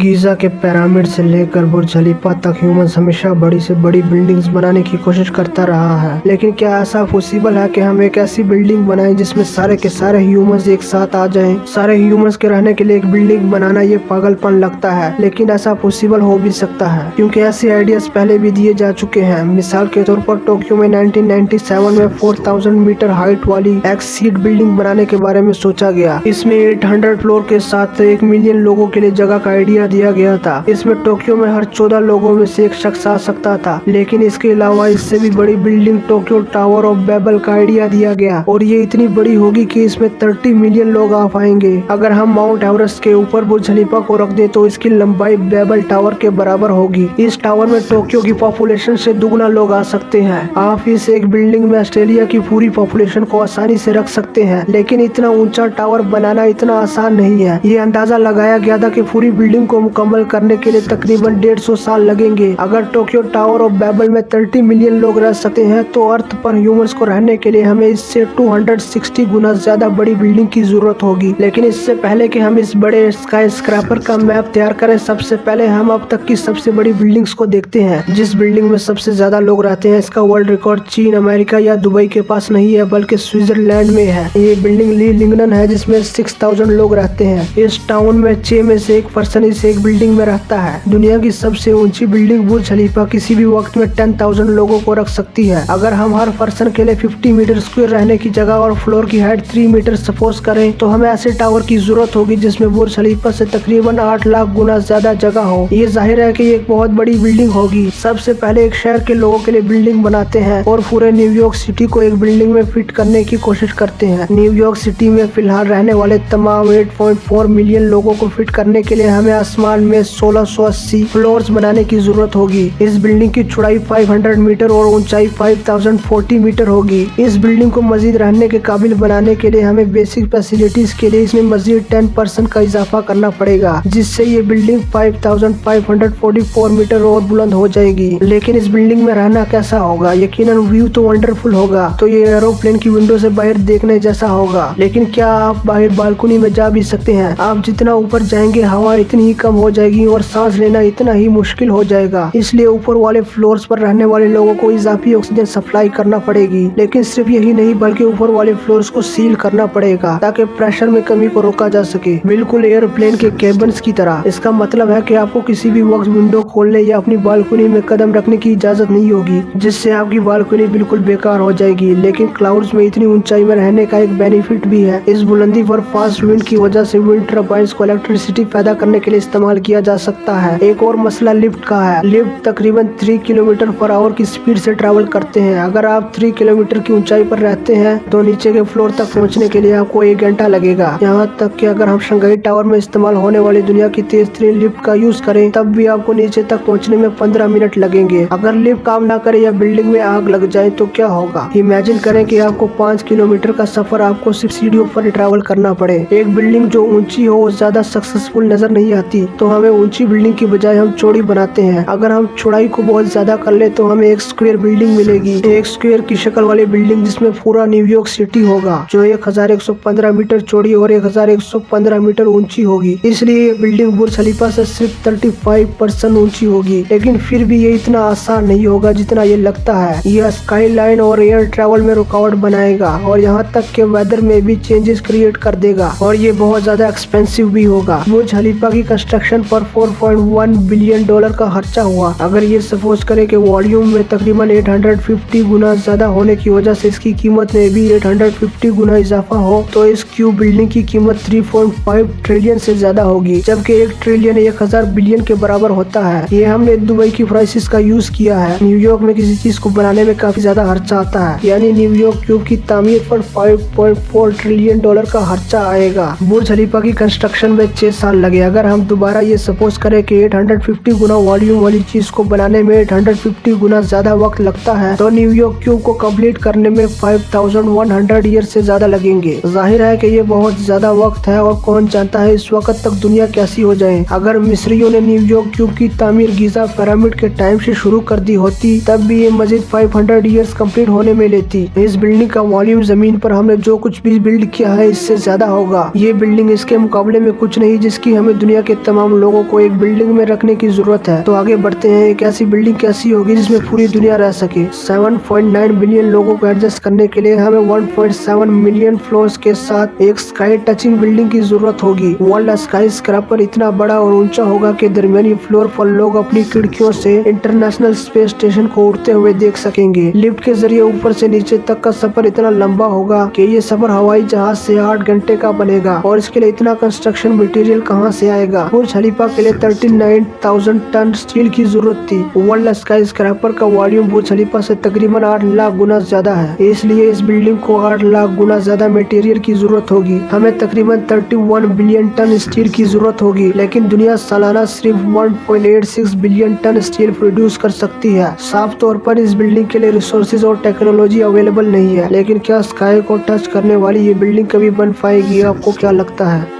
Giza के pyramid से लेकर बुर्ज खलीफा तक ह्यूमंस हमेशा बड़ी से बड़ी बिल्डिंग्स बनाने की कोशिश करता रहा है। लेकिन क्या ऐसा पॉसिबल है कि हम एक ऐसी बिल्डिंग बनाएं जिसमें सारे के सारे ह्यूमंस एक साथ आ जाएं? सारे ह्यूमंस के रहने के लिए एक बिल्डिंग बनाना ये पागलपन लगता है, लेकिन ऐसा पॉसिबल हो भी सकता है क्योंकि ऐसे आइडियाज पहले भी दिए जा चुके हैं। मिसाल के तौर पर टोक्यो में 1997 में 4000 मीटर हाइट वाली एक सीट बिल्डिंग बनाने के बारे में सोचा गया। इसमें 800 फ्लोर के साथ 1 मिलियन लोगों के लिए जगह का आइडिया दिया गया था। इसमें टोक्यो में हर 14 लोगों में से एक शख्स आ सकता था। लेकिन इसके अलावा इससे भी बड़ी building Tokyo tower of Babel का आइडिया दिया गया और ये इतनी बड़ी होगी कि इसमें 30 मिलियन लोग आ पाएंगे। अगर हम माउंट एवरेस्ट के ऊपर बुर्ज खलीफा को रख दे तो इसकी लंबाई बेबल टावर के बराबर होगी। इस टावर में टोक्यो की पॉपुलेशन से दुगना लोग आ सकते हैं। आप इस एक बिल्डिंग में ऑस्ट्रेलिया की पूरी पॉपुलेशन को आसानी से रख सकते हैं। लेकिन इतना ऊंचा टावर बनाना इतना आसान नहीं है। ये अंदाजा लगाया गया था कि पूरी बिल्डिंग को मुकम्मल करने के लिए तकरीबन 150 साल लगेंगे। अगर टोक्यो टावर ऑफ बेबल में 30 मिलियन लोग रह सकते हैं तो अर्थ पर ह्यूमंस को रहने के लिए हमें इससे 260 गुना ज्यादा बड़ी बिल्डिंग की जरूरत होगी। लेकिन इससे पहले कि हम इस बड़े स्काई स्क्रैपर का मैप तैयार करें, सबसे पहले हम अब तक की सबसे बड़ी बिल्डिंग्स को देखते हैं। जिस बिल्डिंग में सबसे ज्यादा लोग रहते हैं इसका वर्ल्ड रिकॉर्ड चीन, अमेरिका या दुबई के पास नहीं है बल्कि स्विट्जरलैंड में है। ये बिल्डिंग ली लिंगडन है जिसमें 6000 लोग रहते हैं। इस टाउन में 6 में से 1 पर्सन इस एक बिल्डिंग में रहता है। दुनिया की सबसे ऊंची बिल्डिंग बुर्ज खलीफा किसी भी वक्त में 10,000 लोगों को रख सकती है। अगर हम हर पर्सन के लिए 50 मीटर स्क्वायर रहने की जगह और फ्लोर की हाइट 3 मीटर सपोज करें तो हमें ऐसे टावर की जरूरत होगी जिसमें बुर्ज खलीफा से तकरीबन 8 लाख गुना ज्यादा जगह हो। ये जाहिर है कि ये एक बहुत बड़ी बिल्डिंग होगी। सबसे पहले एक शहर के लोगों के लिए बिल्डिंग बनाते हैं और पूरे न्यूयॉर्क सिटी को एक बिल्डिंग में फिट करने की कोशिश करते हैं। न्यूयॉर्क सिटी में फिलहाल रहने वाले तमाम 8.4 मिलियन लोगों को फिट करने के लिए हमें आसमान में 1680 फ्लोर्स बनाने की जरूरत होगी। इस बिल्डिंग की चौड़ाई 500 मीटर और ऊंचाई 5040 मीटर होगी। इस बिल्डिंग को मजीद रहने के काबिल बनाने के लिए हमें बेसिक फैसिलिटीज के लिए इसमें मजीद 10% का इजाफा करना पड़ेगा, जिससे ये बिल्डिंग 5544 मीटर और बुलंद हो जाएगी। लेकिन इस बिल्डिंग में रहना कैसा होगा? यकीनन व्यू तो वंडरफुल होगा। तो ये एरोप्लेन की विंडो से बाहर देखने जैसा होगा। लेकिन क्या आप बाहर बालकनी में जा भी सकते हैं? आप जितना ऊपर जाएंगे हवा इतनी ही कम हो जाएगी और सांस लेना इतना ही मुश्किल हो जाएगा। इसलिए ऊपर वाले फ्लोर्स पर रहने वाले लोगों को इजाफी ऑक्सीजन सप्लाई करना पड़ेगी। लेकिन सिर्फ यही नहीं बल्कि ऊपर वाले फ्लोर्स को सील करना पड़ेगा ताकि प्रेशर में कमी को रोका जा सके, बिल्कुल एयरप्लेन के केबिन्स की तरह। इसका मतलब है कि आपको किसी भी वक्त विंडो खोलने या अपनी बालकनी में कदम रखने की इजाजत नहीं होगी, जिससे आपकी बालकनी बिल्कुल बेकार हो जाएगी। लेकिन क्लाउड्स में इतनी ऊंचाई में रहने का एक बेनिफिट भी है। इस बुलंदी पर फास्ट विंड की वजह से विंड टर्बाइन्स को इलेक्ट्रिसिटी पैदा करने के लिए इस्तेमाल किया जा सकता है। एक और मसला लिफ्ट का है। लिफ्ट तकरीबन 3 किलोमीटर पर आवर की स्पीड से ट्रैवल करते हैं। अगर आप 3 किलोमीटर की ऊंचाई पर रहते हैं तो नीचे के फ्लोर तक पहुंचने के लिए आपको 1 घंटा लगेगा। यहाँ तक कि अगर हम शंघाई टावर में इस्तेमाल होने वाली दुनिया की तेज तरीन लिफ्ट का यूज करें तब भी आपको नीचे तक पहुँचने में 15 मिनट लगेंगे। अगर लिफ्ट काम ना करे या बिल्डिंग में आग लग जाए तो क्या होगा? इमेजिन करें कि आपको 5 किलोमीटर का सफर आपको सिर्फ सीढ़ियों पर ट्रैवल करना पड़े। एक बिल्डिंग जो ऊंची हो वो ज्यादा सक्सेसफुल नजर नहीं आती, तो हमें ऊंची बिल्डिंग की बजाय हम चौड़ी बनाते हैं। अगर हम चौड़ाई को बहुत ज्यादा कर ले तो हमें एक स्क्वायर बिल्डिंग मिलेगी, एक स्क्वायर की शक्ल वाली बिल्डिंग जिसमें पूरा न्यूयॉर्क सिटी होगा, जो 1115 मीटर चौड़ी और 1115 मीटर ऊंची होगी। इसलिए ये बिल्डिंग बुर्ज खलीफा से सिर्फ 35% ऊंची होगी। लेकिन फिर भी ये इतना आसान नहीं होगा जितना ये लगता है। यह स्काई लाइन और एयर ट्रैवल में रुकावट बनाएगा और यहाँ तक के वेदर में भी चेंजेस क्रिएट कर देगा और ये बहुत ज्यादा एक्सपेंसिव भी होगा। बुर्ज खलीफा की कंस्ट्रक्शन पर $4.1 बिलियन का खर्चा हुआ। अगर ये सपोज करें कि वॉल्यूम में तकरीबन 850 गुना ज्यादा होने की वजह से इसकी कीमत में भी 850 गुना इजाफा हो तो इस क्यूब बिल्डिंग की कीमत 3.5 ट्रिलियन से ज्यादा होगी, जबकि 1 ट्रिलियन 1000 बिलियन के बराबर होता है। ये हमने दुबई की प्राइसेस का यूज किया है। न्यूयॉर्क में किसी चीज को बनाने में काफी ज्यादा खर्चा आता है, यानी न्यूयॉर्क क्यूब की तामीर पर $5.4 ट्रिलियन का खर्चा आएगा। बुर्ज खलीफा की कंस्ट्रक्शन में 6 साल लगे। अगर हम दोबारा ये सपोज करें कि 850 गुना वॉल्यूम वाली चीज को बनाने में 850 गुना ज्यादा वक्त लगता है तो न्यूयॉर्क क्यूब को कंप्लीट करने में 5100 ईयर से ज्यादा लगेंगे। जाहिर है कि ये बहुत ज्यादा वक्त है और कौन जानता है इस वक्त तक दुनिया कैसी हो जाए। अगर मिस्रियों ने न्यूयॉर्क क्यूब की तामीर गीजा पिरामिड के टाइम से शुरू कर दी होती तब भी ये मजीद 500 ईयर्स कंप्लीट होने में लेती। इस बिल्डिंग का वॉल्यूम जमीन पर हमने जो कुछ भी बिल्ड किया है इससे ज्यादा होगा। ये बिल्डिंग इसके मुकाबले में कुछ नहीं जिसकी हमें दुनिया के तमाम लोगों को एक बिल्डिंग में रखने की जरूरत है। तो आगे बढ़ते हैं, एक ऐसी बिल्डिंग कैसी होगी जिसमें पूरी दुनिया रह सके। 7.9 बिलियन लोगों को एडजस्ट करने के लिए हमें 1.7 मिलियन फ्लोर्स के साथ एक स्काई टचिंग बिल्डिंग की जरूरत होगी। वर्ल्ड स्काई स्क्रैपर इतना बड़ा और ऊंचा होगा कि दरमियानी फ्लोर पर लोग अपनी खिड़कियों से इंटरनेशनल स्पेस स्टेशन को उड़ते हुए देख सकेंगे। लिफ्ट के जरिए ऊपर से नीचे तक का सफर इतना लंबा होगा कि ये सफर हवाई जहाज से 8 घंटे का बनेगा। और इसके लिए इतना कंस्ट्रक्शन मटेरियल कहां से आएगा? बुर्ज खलीफा के लिए 39,000 टन स्टील की जरूरत थी। वर्ल्ड स्काई स्क्रैपर का वॉल्यूम बुर्ज खलीफा से तकरीबन 8 लाख गुना ज्यादा है, इसलिए इस बिल्डिंग को 8 लाख गुना ज्यादा मटेरियल की जरूरत होगी। हमें तकरीबन 31 बिलियन टन स्टील की जरूरत होगी, लेकिन दुनिया सालाना सिर्फ 1.86 बिलियन टन स्टील प्रोड्यूस कर सकती है। साफ तौर पर इस बिल्डिंग के लिए रिसोर्सेज और टेक्नोलॉजी अवेलेबल नहीं है, लेकिन क्या स्काई को टच करने वाली ये बिल्डिंग कभी बन पाएगी? आपको क्या लगता है?